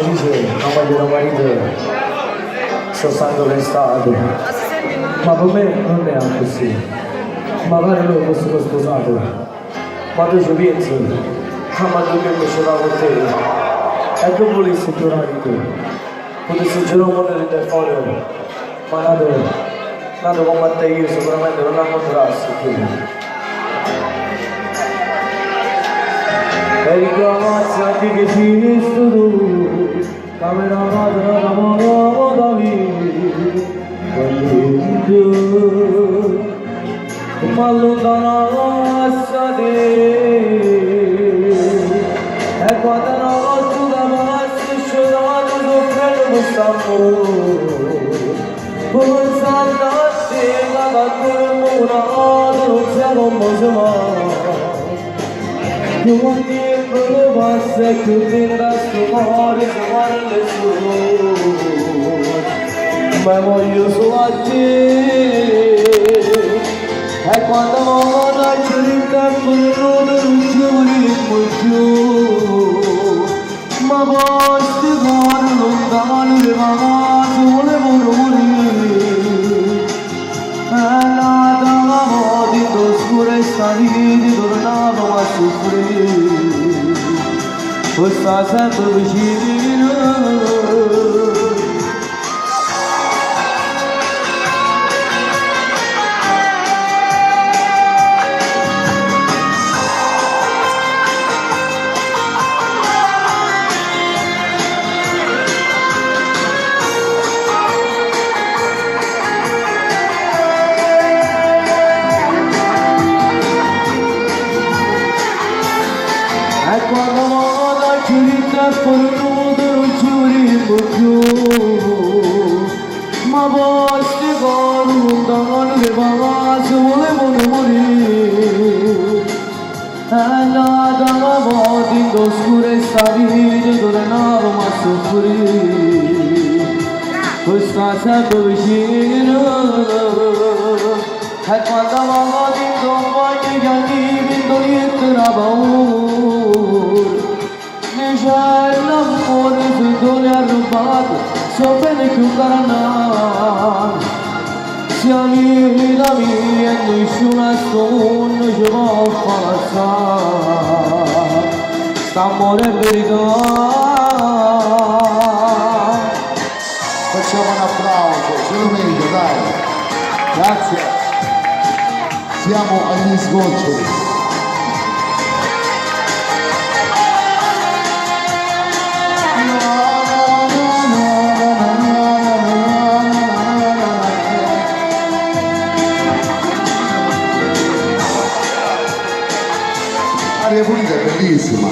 felice, mamma di una marito, sto stando l'estate. Ma per me non è così. Magari lui fosse sposato, ma tu ci pensi, ma tu che mi ce l'ha con te. E che volessi giurare tu? Potessi giurare con le te fuori, ma nato come te io sicuramente non la incontrassi più. E ringraziati che finisco tu, camera madre la mano da vita, ma allontanarsi da te. E quando una volta da passi scenato soffrendo quest'amore, pensando a te, la tua non siamo mai. Non vuol dire che lo passa e che viene da sto cuore se guarda il suo, ma voglio solo a te. E quando vado a cercare il tempo non ci vorremmo più, ma poi sti cuori lontano le mamma volevano morire. E nata la moto scura e saliti tornavo a soffrire, questa sempre vicino. E quando vado a cercare non ci vorremmo più, ma poi sti cuori lontano le vacanze volevano morire. E nata la morte in oscura e salite tornavamo a soffrire, questa sempre vicino. E quando vado in compagnia gli anni non niente da paura, c'è l'amore se tu ne hai rubato, so bene che un caranato. Siamo vita mia e nessuno a sto mondo ci può passare, st'amore è verità. Facciamo un applauso, ce lo merito, dai. Grazie. Siamo agli sgoccioli. Aria pulita è bellissima.